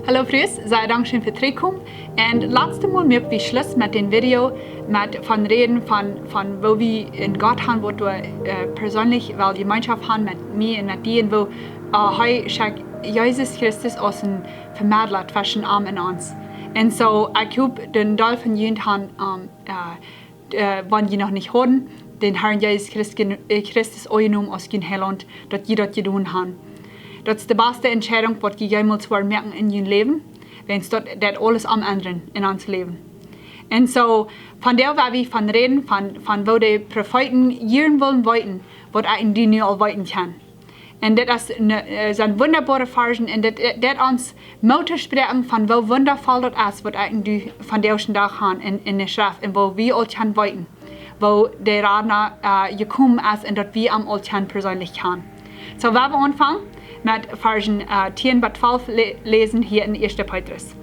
Hallo Fries, sei Dankeschön für Trikum. Und letzte Mal möchten wir Schluss mit dem Video von Reden von wo wir in Gott haben, wo du persönlich, weil Gemeinschaft haben mit mir und mit dir, wo heute Jesus Christus aus dem Vermittler zwischen Arm und uns. Und so, ich habe den Teil von Jünd haben, wenn die noch nicht hören, den Herrn Jesus Christus angenommen aus dem Heiland, dass die das getan haben. Das ist die beste Entscheidung, was wir jemals merken in ihrem Leben, wenn es das alles am ändern in unserem Leben. Und so, von der wir von reden, von wo die Propheten ihren wollen weiten, was eigentlich nicht all weiten kann. Und das ist eine wunderbare Version, und das uns Mutter sprechen, von wo wundervoll das ist, was eigentlich von der ersten Tag haben in der Schrift, und wo wir all kann weiten, wo der Radner gekommen ist, und das wir am all kann persönlich kann. So, wenn wir anfangen, mit Versen 10-12 lesen hier in 1. Petrus.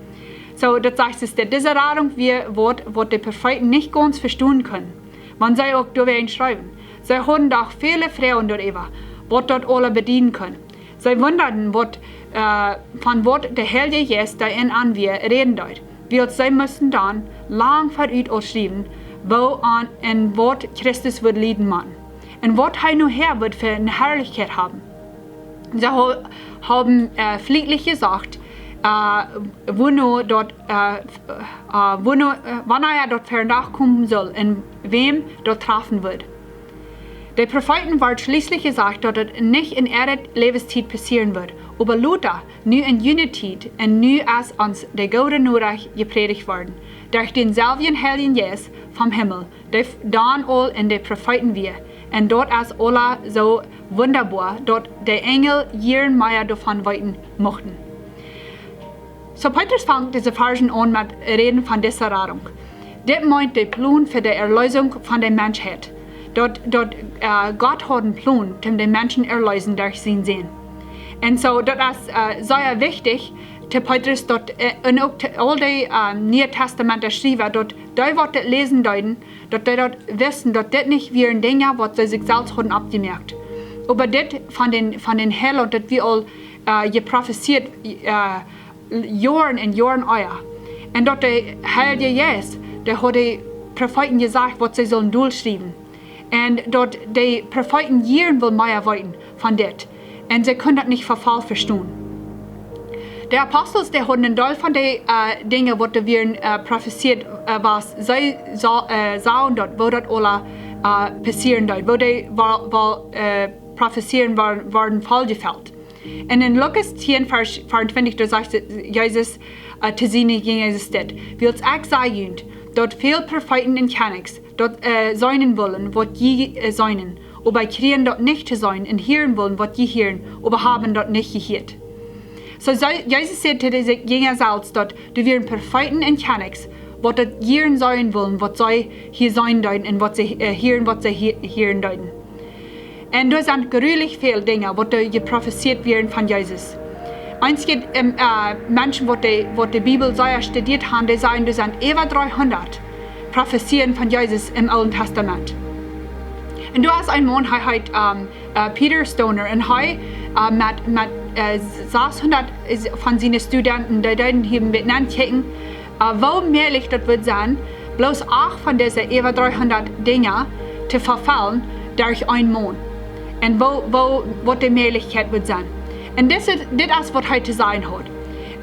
So, das sagt es, dass diese Radung wird die Propheten nicht ganz verstehen können, wenn sie auch darüber schreiben. Sie haben doch viele Frauen darüber, was dort alle bedienen können. Sie wunderten, von was der Heilige Jesus in an wir reden dort. Weil sie müssen dann lang vorüt ausschreiben, wo an und was Christus wird leiden machen. Und was er nur her wird für eine Herrlichkeit haben. Sie haben flieglich gesagt, wann er dort nachkommen soll und wem dort treffen wird. Der Propheten wird schließlich gesagt, dass es nicht in ihrer Lebenszeit passieren wird, aber Luther nur in jener Zeit und nur als uns der gute Nachricht gepredigt worden, durch denselben Heiligen Jesus vom Himmel, der dann all in den Propheten wir. Und dort ist alle so wunderbar, dort die Engel ihren Meier davon weiten mochten. So Petrus fängt diese Versen an mit Reden von dieser Radung. Das meint der Plan für die Erlösung von der Menschheit. Dort Gott hat einen Plan, um den Menschen erlösen durch sein Sehen. Und so, das ist sehr wichtig, dass Petrus dort und auch all die Neue Testamente schreiben, dort die Worte lesen deuten, dass die dort wissen, dass das nicht wie ein Ding ist, was sie sich selbst haben abgemerkt. Aber das von den Heilern, das wir all geprophesiert, Jahren und Jahren euer. Und dort der Heilige Jesus, der hat die Propheten gesagt, was sie sollen durchschreiben. Und dort die Propheten Jahren will mehr weiten von das. Und sie können das nicht verfall verstehen. Die Apostel, die haben einen Teil von den Dingen, die wir prophesiert, was sie sahen dort, wo das alle passieren dort, wo die Prophezien waren vollgefällt. Und in Lukas 10, Vers 24, da sagt Jesus zu seinen Jüngern, weil es auch sagen, dort viele Propheten und Königs dort sein wollen, was je sein, aber kriegen dort nicht zu sein und hören wollen, was je hören, aber haben dort nicht gehört. So Jesus sagt zu diesen Jüngern selbst, dort, du werden Propheten und Königs, was dort hören sein wollen, was sie hier sein deuten und was sie hören deuten. Und da sind gerühlich viele Dinge, die geprophesiert werden von Jesus. Eins geht Menschen, die die Bibel sehr studiert haben, die sagen, da sind über 300 Prophezien von Jesus im Alten Testament. Und du hast einen Mann, der heißt Peter Stonen, und er mit 600 von seinen Studenten, die dort hier miteinander kicken, wo möglich das wird sein, bloß auch von diesen über 300 Dingen zu verfallen durch einen Mann. Und wo die Möglichkeit wird sein. Und das ist, was heute sein hat.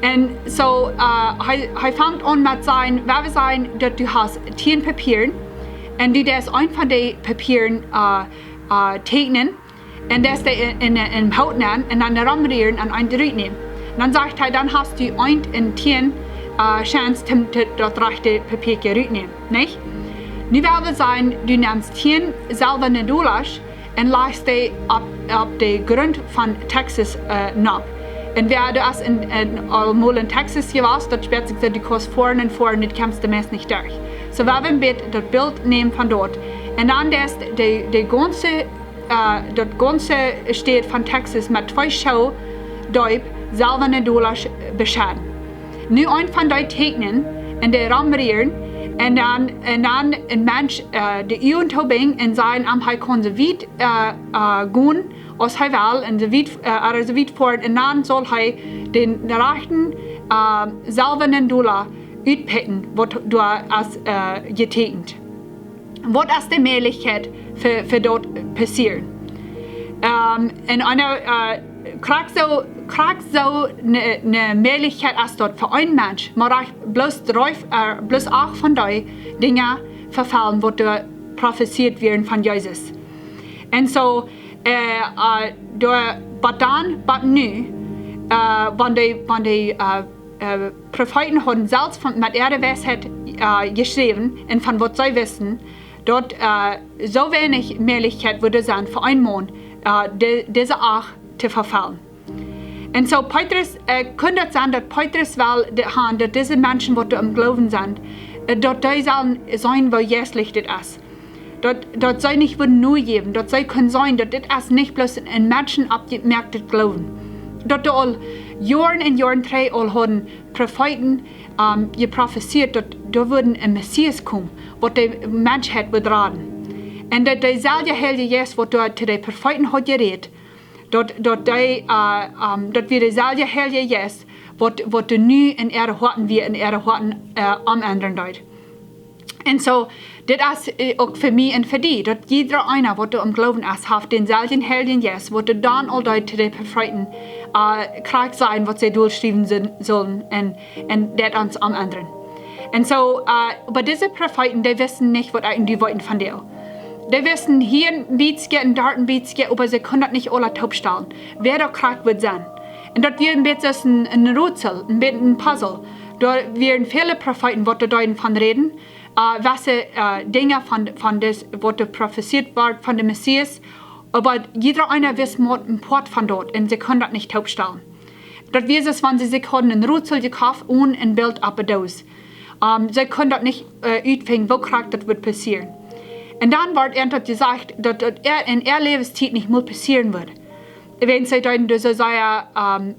Und so, er fängt an mit sein, wer wir sagen, dass du hast 10 Papieren, und du darfst ein von den Papieren tegnen, und das in Haut nehmen, und dann ramrieren und ein Dritt nehmen. Und dann sagt er, dann hast du 1 in 10 Chance, das rechte Papier zu nehmen, nicht? Nu werden wir sagen, du nimmst 10 silberne Dollars, und legst die ab den Grund von Texas nach. Und wer du hast einmal in Texas warst, dort sperrt sich die Kurs vorne und vorne, du kommst meist nicht durch. So werden wir das Bild nehmen von dort. Und dann das ganze steht von Texas mit 2 Schau, Deub, silberne Dollars beschaden. Nu ein von den Tegnen und die ramrieren, En dan een mens de uwen tobing en zijn hij kon ze wiet gaan als hij wel en ze wiet voort en dan zal hij de rechten zelven dollar uitpikken wat door als getekend. Wat is de mogelijkheid voor dat passieren? En einer krijgt zo een mogelijkheid als dat voor een mens, maar ik bloß ook van die dingen vervallen wat profetiert werden van Jezus. En zo, wat dan, wat nu, wanneer die profeten hadden zelfs met ihre wijsheid geschreven en van wat zij wisten, dat zo weinig mogelijkheid würde zijn voor een man, deze ook te vervallen. En zo Petrus, kan het zijn dat Petrus wel dat deze mensen wat am Gloowen zijn, dat die zullen zijn waar Jezus licht is. Dat zij niet worden nu geven, dat zij kunnen zijn dat dit is niet bloß een mensen abgemerkt het Gloowen. Dat al jaren en jaren terug al hadden profeten geprofeteerd dat er worden een Messias komen, wat de mensheid bedraden. En dat dezelfde Heilige Geest wat door de profeten had gereed, dat we dezelfde Heilige Geest wat er nu in ihre harten weer in ihre harten aanändern doet. En zo, dit is ook voor mij en voor die, dat jeder einer wat er am Gloowen is, heeft denzelfde Heiligen Geest, wat er dan altijd te de profeten krijgt zijn, wat zij doorschrijven zullen en dat ons aanändern. En zo, aber diese Propheten, die wissen nicht, was die wollten von dir. Die wissen hier ein bisschen und dort ein bisschen, aber sie können das nicht alle taubstellen. Wer da krank wird sein. Und das wird ein bisschen ein Rätsel, ein bisschen ein Puzzle. Da werden viele Propheten, was da von reden, was Dinge von das, was da prophezeit wird, von dem Messias, aber jeder einer weiß mal ein Port von dort und sie können das nicht taubstellen. Das wird es, wenn sie sich haben ein Rätsel gekauft und ein Bild abgedaut. Sie können das nicht uitvinden, wo krank das wird passieren. Und dann wird einfach gesagt, dass in ihrer Lebenszeit nicht mehr passieren wird. Wenn sie dann das sein,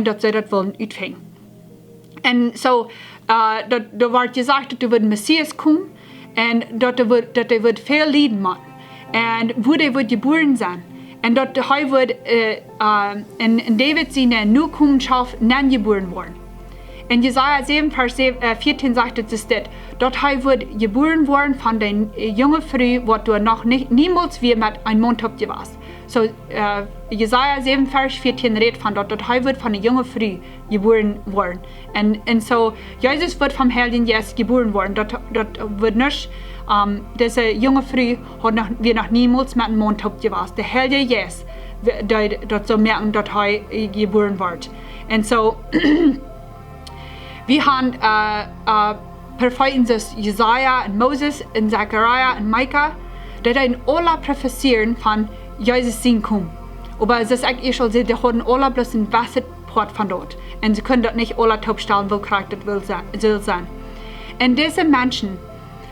dass sie das wollen uitvinden. Und so, da wird gesagt, dass der Messias kommen und dass er wird viel Leiden machen. Und wo er wird geboren sein. Und dass er wird in David seine Nachkommenschaft nicht geboren worden. In Jesaja 7, Vers 14 sagt es das, dort wird geboren worden von den jungen Früh, wo du noch niemals wie mit einem Mund habt gewasst. So, Jesaja 7, Vers 14 redet von dort wird von der jungen Früh geboren worden. Und so, Jesus wird vom Heiligen Geist geboren worden. Dort wird nicht, diese junge Früh hat wir noch niemals mit einem Mund habt gewasst. Der Heilige Geist dort so merken, dort geboren wird. Und so, wir haben Propheten wie Jesaja und Moses und Zachariah und Micah, die dann alle prophezeieren von Jesus sein kommen. Aber es ist eigentlich schon so, die haben alle bloß ein Wasserport von dort. Und sie können dort nicht alle taubstellen, wo Charakter soll sein. Und diese Menschen,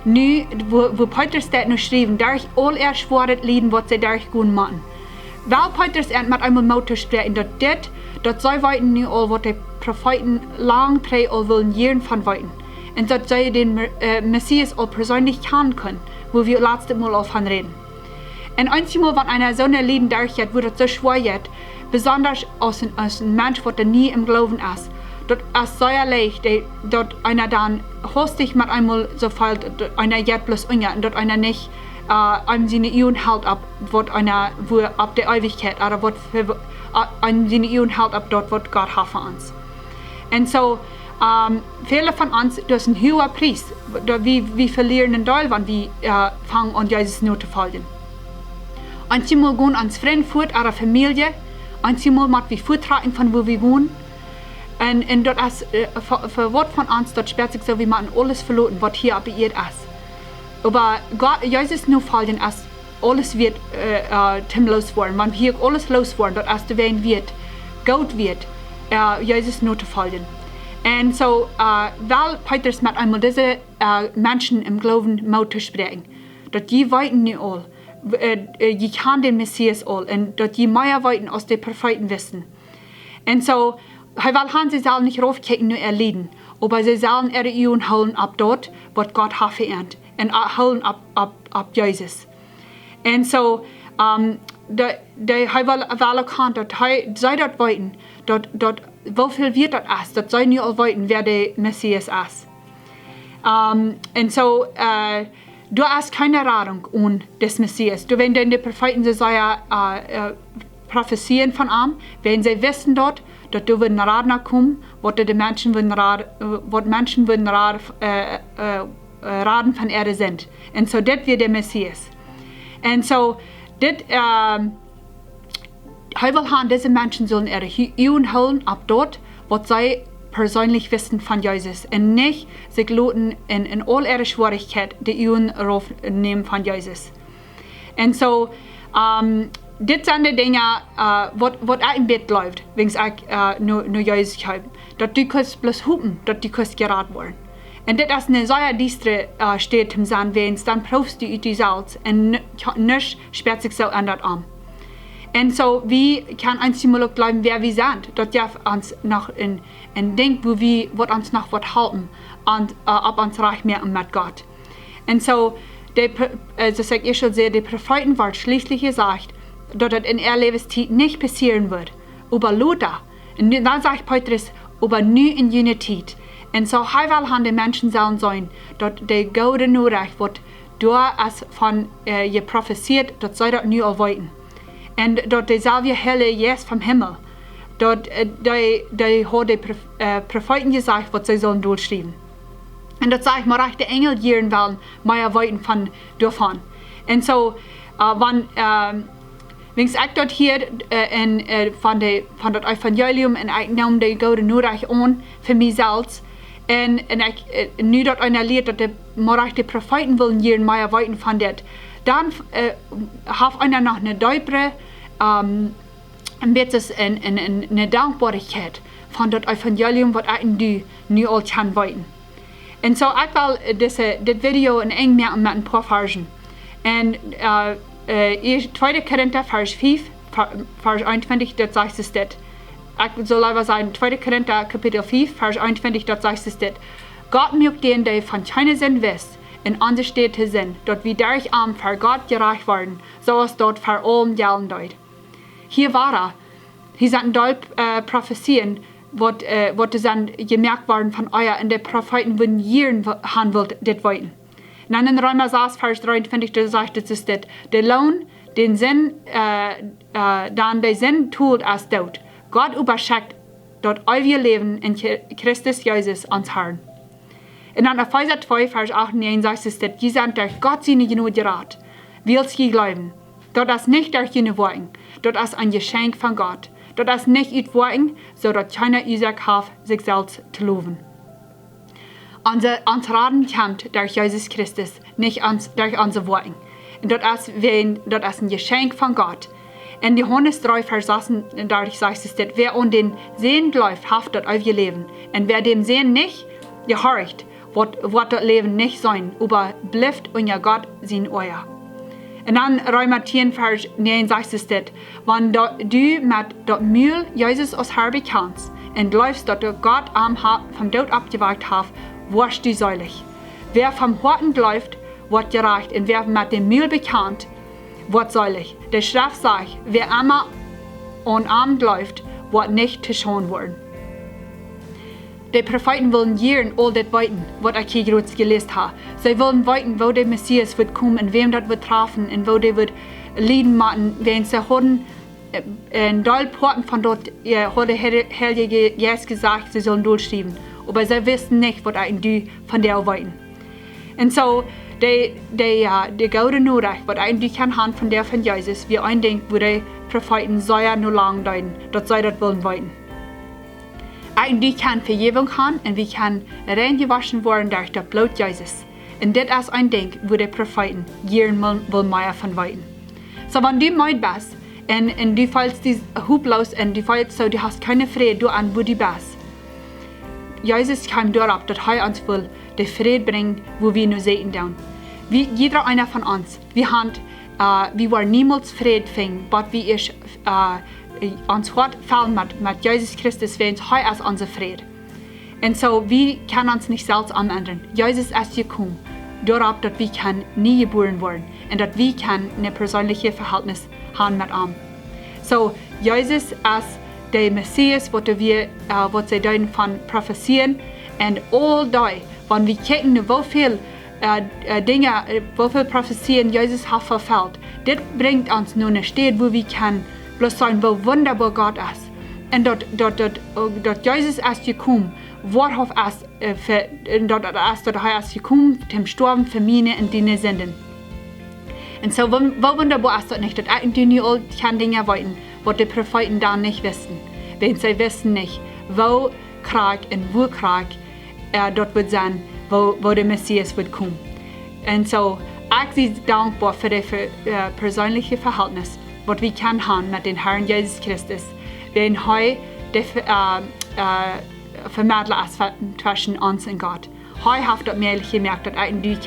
nu, wo Petrus das noch schrieben, durch all ihr schwere Leiden, was sie durchgehen machen. Weil Petrus mit einmal Mut sprechen, dass sie weiten nu all, was die Propheten lang drei all wollen Jahren von weiten. Und dass sie den Messias all persönlich kennen können, wo wir letztes Mal auch von reden. Und einmal, wenn einer so eine Leiden durchgeht, wo das so schwer geht, besonders als ein Mensch, der nie im Glauben ist, dass es sehr leicht, dass einer dann hostig mit einmal so fällt, dass einer jetzt bloß unja, und dass einer nicht einem seine Ehren hält ab, wo ab der Ewigkeit, oder was einem seine Ehren hält ab dort, was Gott hat für uns. Und so, viele von uns, das ist ein hoher Preis, wir verlieren den Teil, wenn wir fangen an Jesus nur zu folgen. Einmal gehen ans Frankfurt, ihre Familie, einmal mit wir vortragen von wo wir wohnen. Und das ist für Wort von uns, das sperrt sich so, wie man alles verloren, was hier abgehört ist. Aber Gott, Jesus nur folgen, als alles wird los werden. Wenn hier alles los werden, das erste Wein wird, gut wird, Jesus nur zu folgen. Und so, weil Petrus mit einmal diese Menschen im Glauben Mut zu sprechen, dass die weiten nicht all, die kennen den Messias all, und dass die mehr weiten als die Propheten wissen. Und so, weil haben sie selber nicht raufkicken, nur erleben. aber sie sollen ihre Ehren holen ab dort, was Gott hat verehrt, und holen ab Jesus. Und so, die will erkannt, dass sie dort weiten, dort wofür wird das ist, dass sie nicht all weiten, wer der Messias ist. Und so, du hast keine Radung ohne des Messias. Du, wenn die Propheten prophezieren von ihm, wenn sie wissen dort, dass du würden Radner kommen, was die Menschen würden raden von Erde sind. Und so, das wird der Messias. Und so, das, diese Menschen sollen ihre Ehren holen ab dort, was sie persönlich wissen von Jesus. Und nicht sich loten in all ihre Schwierigkeit die Ehren raufnehmen von Jesus. Und so, das sind die Dinge, was auch im Bett läuft, wenn es nur Jesus habe. Dass du kannst bloß hupen, dass du kannst geraten werden. Und das ist eine sehr distre steht im Sand, wenn es dann prüfst du die Salz und nichts sperrt sich so ändert an. Und so, wie kann ein Symbol bleiben, wer wir sind? Das darf uns noch in Ding, wo wir uns noch was halten und ab uns reich mehr mit Gott. Und so, das sage ich schon sehr, die Propheten waren schließlich gesagt, dass das in ihrer Lebenszeit nicht passieren wird. Aber Luther, und dann sagt Petrus, aber nie in jener Zeit. Und so, heilwell die Menschen sollen sein, dass die Gute nur recht wird, du es von ihr prophesiert, dass sie das nie erweiten. Und dort die selbe helle Jes vom Himmel, dort die hat die Propheten gesagt, was sie sollen durchschreiben. Und dort sage ich mal, die Engel gieren wollen, mehr weiten von davon. Und so, wenn ich dort hier von dem Evangelium und ich nehme die Gute nur recht an für mich selbst, und ich nu dort einer lehrt, dass die Propheten wollen gieren, mehr weiten von dort. Dann hat einer noch eine Däubre, eine Dankbarkeit von dem Evangelium, was ich nu all kann weiten. Und so, ich will das Video in eng mehr mit ein paar Versen. Und 2. Korinther, Vers 5, Vers 21, dort sagt es das. Ich soll aber sagen, 2. Korinther, Kapitel 5, Vers 21, dort sagt es das. Gott mögt den, der von keinem Sinn wisst, in andere Städte sind, dort wie durch am für Gott gerecht werden, so es dort für allen gelten dort. Hier war hier sind dort Prophezien, was dann gemerkt worden von euch, in der Propheten würden jieren haben wollt, das weiten. Und dann in Römer 6, Vers 23, da sagt es das, der Lohn, den Sinn, dann der Sinn tut als Tod. Gott überschickt dort euer Leben in Christus Jesus ans Herrn. Und dann Epheser 2, Vers 8 und 9 sagt es, dass die sind durch Gott seine Gnade Rat, willst ihr glauben. Dort ist nicht durch jene Worten, dort ist ein Geschenk von Gott. Dort ist nicht ihr Worten, so dass keiner Isaac hat, sich selbst zu loben. Unser Raten kommt durch Jesus Christus, nicht durch unsere Worte. Und dort ist ein Geschenk von Gott. In Johannes 3, Vers 16, dadurch sagt es, dass wer an den Sehen läuft, hat dort euer Leben. Und wer dem Sehen nicht gehorcht, wird das Leben nicht sein, aber bleibt unser Gott sein euer. Und dann Römer 10, Vers 9 sagt es das, wenn du mit dem Mühl Jesus aus Herr bekennst und läufst, dass du Gott vom Tod abgewagt hast, wirst du selig. Wer vom Horten läuft, wird gerecht, und wer mit dem Mühl bekannt, wird selig. Der Schrift sagt, wer einmal an Abend läuft, wird nicht zu schon werden. Die Propheten wollen jieren all das weiten, was ich hier gerade gelesen habe. Sie wollen weiten, wo der Messias wird kommen und wem das wird treffen und wo der wird Lieden machen, wenn sie haben in Porten von dort, hat der Heilige Geist gesagt, sie sollen durchschreiben. Aber sie wissen nicht, was ich von der weiten. Und so, die Gaude nur recht, was ich kann haben von der von Jesus, wie ein Ding, wo die Propheten so ja nur lang deuten, dass sie das wollen weiten. Eigentlich kann Vergebung haben und wir können rein gewaschen werden durch das Blut Jesus. Und das ist ein Ding, wo die Propheten gern wollen mehr von weiten. So, wenn du meid bist und du fällst hublos und du fällst so, du hast keine Friede, du an wo du bist. Jesus kam darauf, dass er uns will, die Friede bringen, wo wir nur sehen dürfen. Wie jeder einer von uns, wir waren niemals Friede finden, aber wie ich uns Hort fallen mit Jesus Christus, wenn es heute ist unser Friede. Und so, wir können uns nicht selbst umändern. Jesus ist gekommen, darauf, dass wir nie geboren wurden und dass wir ein persönliches Verhältnis haben mit ihm. So, Jesus ist der Messias, was sie dann von prophezieren. Und all die, wenn wir gucken, wie viel Dinge, wie viele Prophezien Jesus hat verfehlt, das bringt uns nun eine Stelle, wo wir bloß sagen, wie wunderbar Gott ist. Und dort Jesus ist gekommen, worauf ist, dort er ist gekommen, zum Sterben für meine und deine Sünden. Und so, wie wunderbar ist das nicht, dass eigentlich nicht all die Dinge wollten, was die Propheten dann nicht wissen. Wenn sie wissen nicht, wo Krieg und wo Krieg dort wird sein, wo der Messias wird kommen. Und so, ich bin dankbar für das persönliche Verhältnis, was wir haben mit dem Herrn Jesus Christus, wenn heute der Vermittler ist zwischen uns und Gott. Heute hat das mir gemerkt, dass ich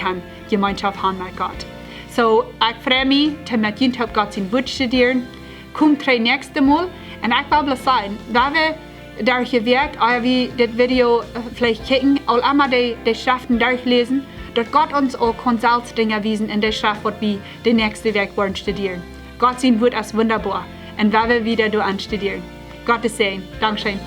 Gemeinschaft haben mit Gott. So, ich freue mich, mit YouTube Gott sein Wort studieren. Kommt das nächste Mal. Und ich will bloß sagen, da wir dadurch wirkt, oder wie das Video vielleicht kicken, auch einmal die Schriften durchlesen, dass Gott uns auch Konsultdinge wiesen in der Schrift, was wir den nächsten Weg wollen studieren. Gott sein Wort ist wunderbar. Und wir wieder anstudieren. Gottes Segen. Dankeschön.